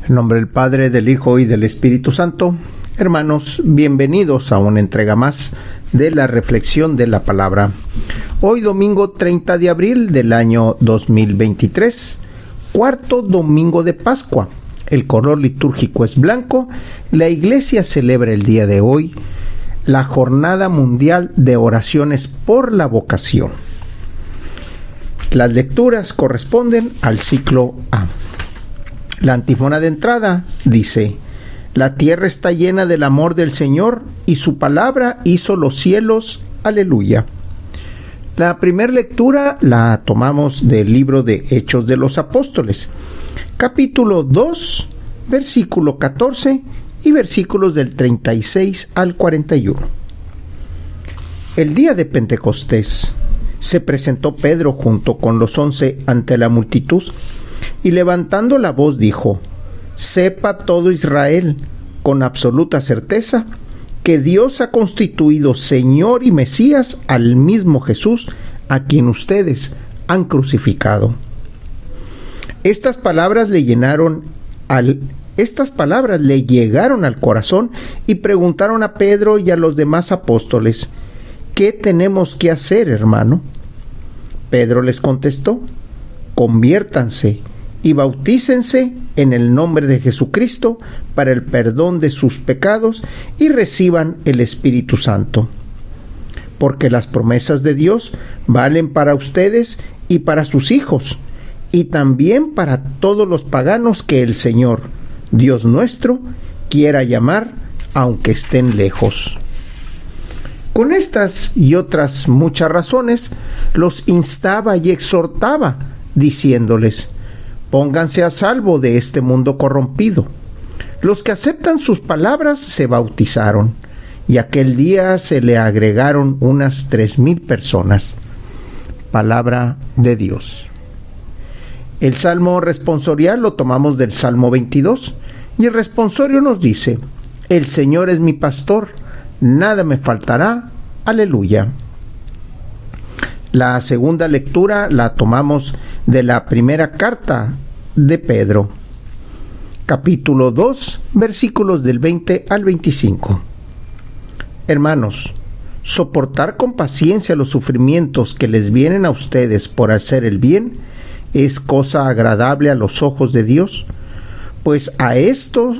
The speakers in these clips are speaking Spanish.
En nombre del Padre, del Hijo y del Espíritu Santo. Hermanos, bienvenidos a una entrega más de la reflexión de la palabra. Hoy domingo 30 de abril del año 2023, cuarto domingo de Pascua. El color litúrgico es blanco. La Iglesia celebra el día de hoy la Jornada Mundial de Oraciones por la Vocación. Las lecturas corresponden al ciclo A. La antífona de entrada dice: la tierra está llena del amor del Señor y su palabra hizo los cielos. Aleluya. La primera lectura la tomamos del libro de Hechos de los Apóstoles, capítulo 2, versículo 14 y versículos del 36 al 41. El día de Pentecostés se presentó Pedro junto con los 11 ante la multitud, y levantando la voz dijo: sepa todo Israel con absoluta certeza que Dios ha constituido Señor y Mesías al mismo Jesús, a quien ustedes han crucificado. Estas palabras le llegaron al corazón y preguntaron a Pedro y a los demás apóstoles: ¿qué tenemos que hacer, hermano? Pedro les contestó: conviértanse y bautícense en el nombre de Jesucristo para el perdón de sus pecados y reciban el Espíritu Santo. Porque las promesas de Dios valen para ustedes y para sus hijos, y también para todos los paganos que el Señor, Dios nuestro, quiera llamar, aunque estén lejos. Con estas y otras muchas razones, los instaba y exhortaba, diciéndoles: pónganse a salvo de este mundo corrompido. Los que aceptan sus palabras se bautizaron, y aquel día se le agregaron unas 3,000 personas. Palabra de Dios. El salmo responsorial lo tomamos del Salmo 22, y el responsorio nos dice: el Señor es mi pastor, nada me faltará. Aleluya. La segunda lectura la tomamos de la primera carta de Pedro, capítulo 2, versículos del 20 al 25. Hermanos, soportar con paciencia los sufrimientos que les vienen a ustedes por hacer el bien es cosa agradable a los ojos de Dios, pues a esto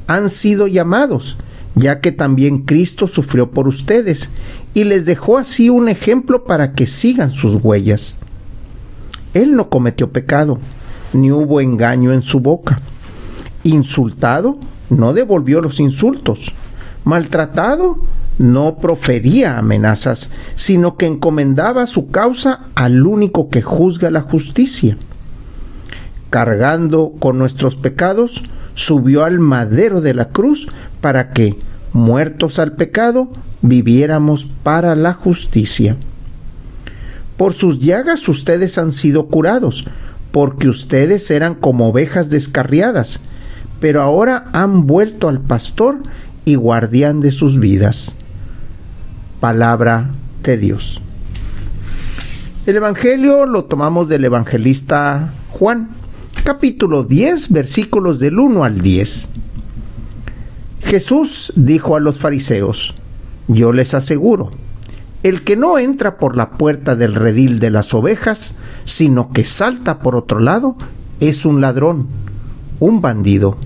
han sido llamados, ya que también Cristo sufrió por ustedes y les dejó así un ejemplo para que sigan sus huellas. Él no cometió pecado, ni hubo engaño en su boca. Insultado, no devolvió los insultos. Maltratado, no profería amenazas, sino que encomendaba su causa al único que juzga la justicia. Cargando con nuestros pecados, subió al madero de la cruz para que, muertos al pecado, viviéramos para la justicia. Por sus llagas ustedes han sido curados, porque ustedes eran como ovejas descarriadas, pero ahora han vuelto al pastor y guardián de sus vidas. Palabra de Dios. El Evangelio lo tomamos del evangelista Juan, capítulo 10, versículos del 1 al 10. Jesús dijo a los fariseos: yo les aseguro, el que no entra por la puerta del redil de las ovejas, sino que salta por otro lado, es un ladrón, un bandido.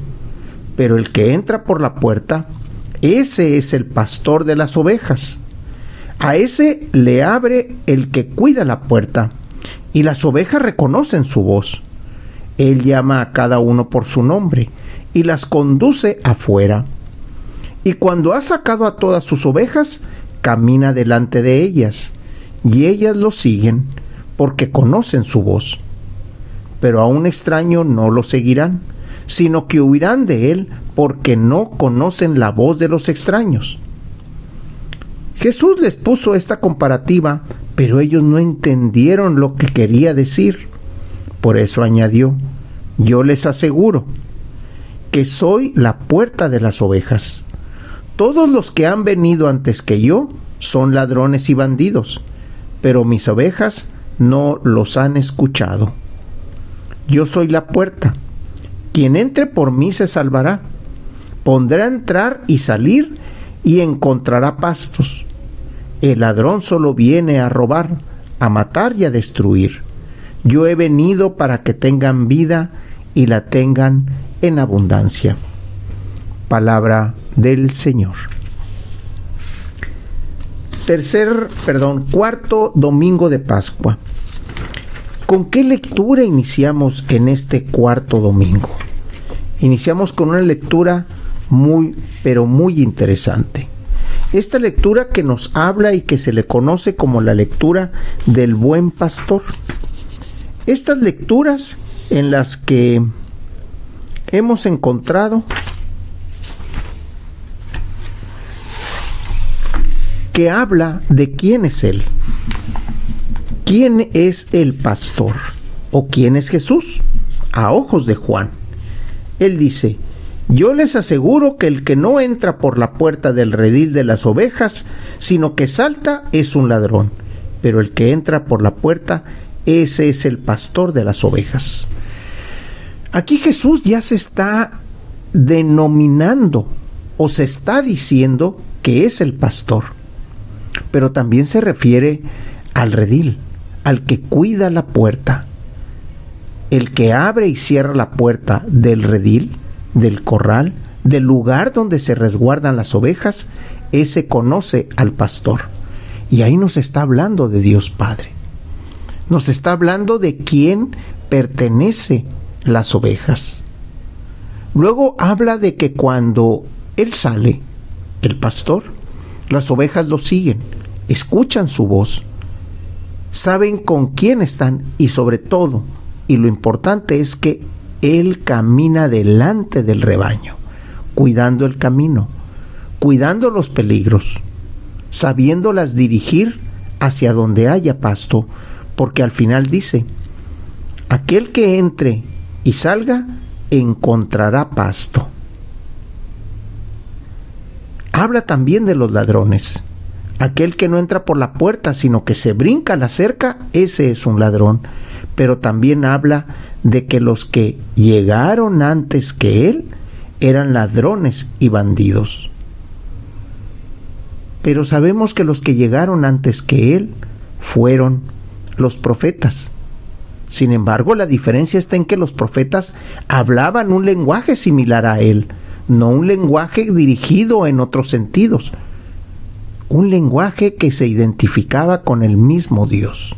Pero el que entra por la puerta, ese es el pastor de las ovejas. A ese le abre el que cuida la puerta, y las ovejas reconocen su voz. Él llama a cada uno por su nombre, y las conduce afuera. Y cuando ha sacado a todas sus ovejas, camina delante de ellas, y ellas lo siguen, porque conocen su voz. Pero a un extraño no lo seguirán, sino que huirán de él, porque no conocen la voz de los extraños. Jesús les puso esta comparativa, pero ellos no entendieron lo que quería decir. Por eso añadió: yo les aseguro que soy la puerta de las ovejas. Todos los que han venido antes que yo son ladrones y bandidos, pero mis ovejas no los han escuchado. Yo soy la puerta. Quien entre por mí se salvará. Pondrá entrar y salir y encontrará pastos. El ladrón solo viene a robar, a matar y a destruir. Yo he venido para que tengan vida y la tengan en abundancia. Palabra del Señor. Cuarto domingo de Pascua. ¿Con qué lectura iniciamos en este cuarto domingo? Iniciamos con una lectura muy interesante. Esta lectura que nos habla y que se le conoce como la lectura del buen pastor. Estas lecturas en las que hemos encontrado que habla de quién es Él. ¿Quién es el pastor? ¿O quién es Jesús? A ojos de Juan. Él dice: yo les aseguro que el que no entra por la puerta del redil de las ovejas, sino que salta, es un ladrón. Pero el que entra por la puerta, ese es el pastor de las ovejas. Aquí Jesús ya se está denominando o se está diciendo que es el pastor. Pero también se refiere al redil, al que cuida la puerta. El que abre y cierra la puerta del redil, del corral, del lugar donde se resguardan las ovejas, ese conoce al pastor. Y ahí nos está hablando de Dios Padre. Nos está hablando de quién pertenece las ovejas. Luego habla de que cuando Él sale, el pastor, las ovejas lo siguen, escuchan su voz, saben con quién están y sobre todo, y lo importante es que Él camina delante del rebaño, cuidando el camino, cuidando los peligros, sabiéndolas dirigir hacia donde haya pasto, porque al final dice: aquel que entre y salga encontrará pasto. Habla también de los ladrones. Aquel que no entra por la puerta, sino que se brinca la cerca, ese es un ladrón. Pero también habla de que los que llegaron antes que él eran ladrones y bandidos. Pero sabemos que los que llegaron antes que él fueron los profetas. Sin embargo, la diferencia está en que los profetas hablaban un lenguaje similar a él, no un lenguaje dirigido en otros sentidos, un lenguaje que se identificaba con el mismo Dios.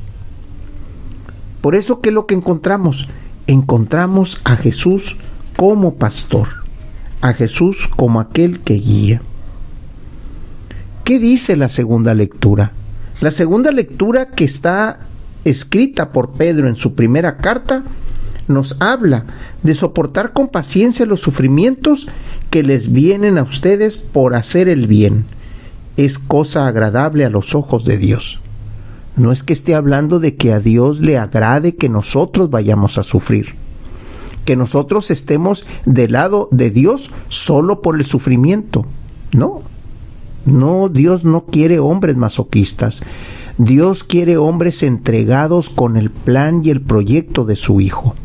Por eso, ¿qué es lo que encontramos? Encontramos a Jesús como pastor, a Jesús como aquel que guía. ¿Qué dice la segunda lectura? La segunda lectura, que está escrita por Pedro en su primera carta, nos habla de soportar con paciencia los sufrimientos que les vienen a ustedes por hacer el bien. Es cosa agradable a los ojos de Dios. No es que esté hablando de que a Dios le agrade que nosotros vayamos a sufrir, que nosotros estemos del lado de Dios solo por el sufrimiento. No, Dios no quiere hombres masoquistas. Dios quiere hombres entregados con el plan y el proyecto de su Hijo.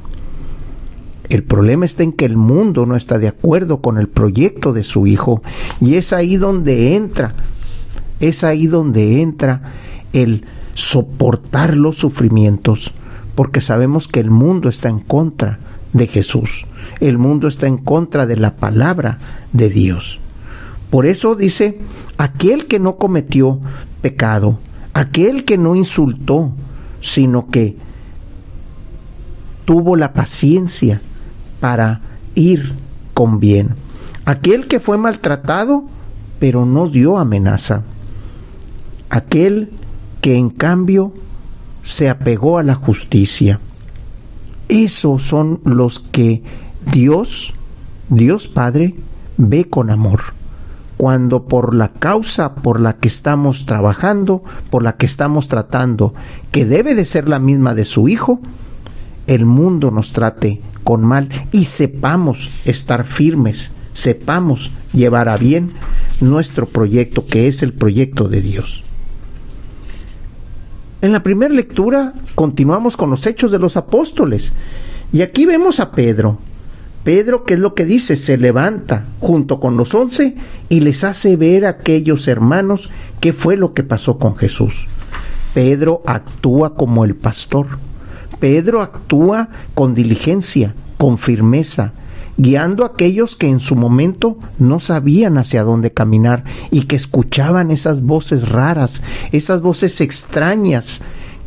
El problema está en que el mundo no está de acuerdo con el proyecto de su Hijo, y es ahí donde entra el soportar los sufrimientos, porque sabemos que el mundo está en contra de Jesús, el mundo está en contra de la palabra de Dios. Por eso dice: aquel que no cometió pecado, aquel que no insultó, sino que tuvo la paciencia para ir con bien, aquel que fue maltratado pero no dio amenaza, aquel que en cambio se apegó a la justicia. Esos son los que Dios Padre ve con amor, cuando por la causa por la que estamos trabajando, por la que estamos tratando, que debe de ser la misma de su Hijo, el mundo nos trate con mal y sepamos estar firmes, sepamos llevar a bien nuestro proyecto, que es el proyecto de Dios. En la primera lectura continuamos con los Hechos de los Apóstoles, y aquí vemos a Pedro Pedro, ¿qué es lo que dice? Se levanta junto con los 11 y les hace ver a aquellos hermanos qué fue lo que pasó con Jesús. Pedro actúa como el pastor. Pedro actúa con diligencia, con firmeza, guiando a aquellos que en su momento no sabían hacia dónde caminar y que escuchaban esas voces raras, esas voces extrañas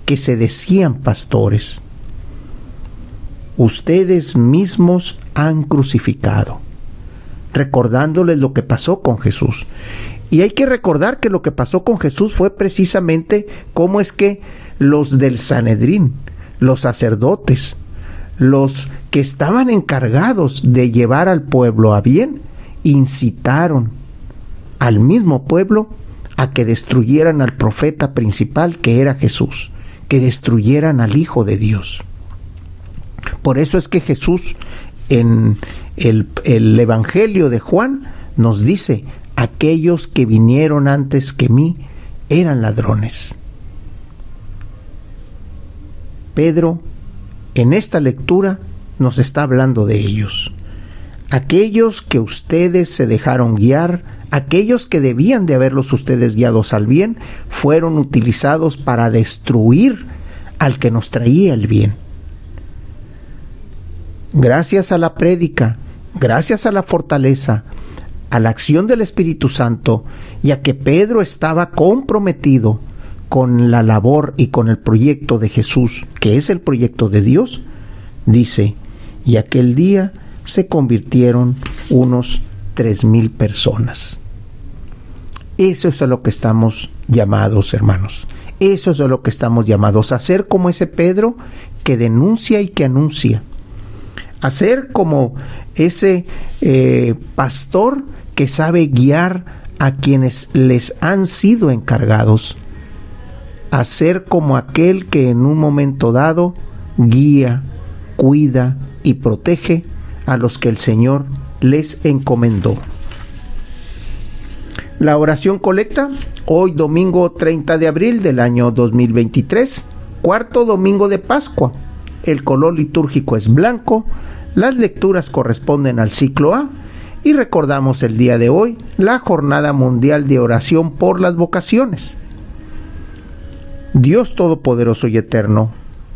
que se decían pastores. Ustedes mismos han crucificado, recordándoles lo que pasó con Jesús. Y hay que recordar que lo que pasó con Jesús fue precisamente cómo es que los del Sanedrín, los sacerdotes, los que estaban encargados de llevar al pueblo a bien, incitaron al mismo pueblo a que destruyeran al profeta principal, que era Jesús, que destruyeran al Hijo de Dios. Por eso es que Jesús en el Evangelio de Juan nos dice: aquellos que vinieron antes que mí eran ladrones. Pedro en esta lectura nos está hablando de ellos. Aquellos que ustedes se dejaron guiar, aquellos que debían de haberlos ustedes guiados al bien, fueron utilizados para destruir al que nos traía el bien. Gracias a la prédica, gracias a la fortaleza, a la acción del Espíritu Santo, y a que Pedro estaba comprometido con la labor y con el proyecto de Jesús, que es el proyecto de Dios, dice: y aquel día se convirtieron unos 3,000 personas. Eso es a lo que estamos llamados, hermanos. Eso es a lo que estamos llamados, a ser como ese Pedro que denuncia y que anuncia. A ser como ese pastor que sabe guiar a quienes les han sido encargados. A ser como aquel que en un momento dado guía, cuida y protege a los que el Señor les encomendó. La oración colecta, hoy domingo 30 de abril del año 2023, cuarto domingo de Pascua. El color litúrgico es blanco, las lecturas corresponden al ciclo A y recordamos el día de hoy la Jornada Mundial de Oración por las Vocaciones. Dios Todopoderoso y Eterno,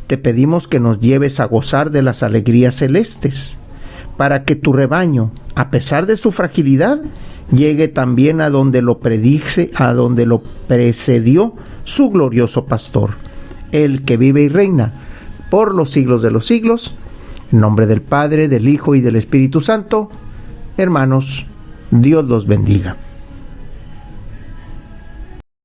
te pedimos que nos lleves a gozar de las alegrías celestes, para que tu rebaño, a pesar de su fragilidad, llegue también a donde lo predice, a donde lo precedió su glorioso pastor, el que vive y reina por los siglos de los siglos. En nombre del Padre, del Hijo y del Espíritu Santo. Hermanos, Dios los bendiga.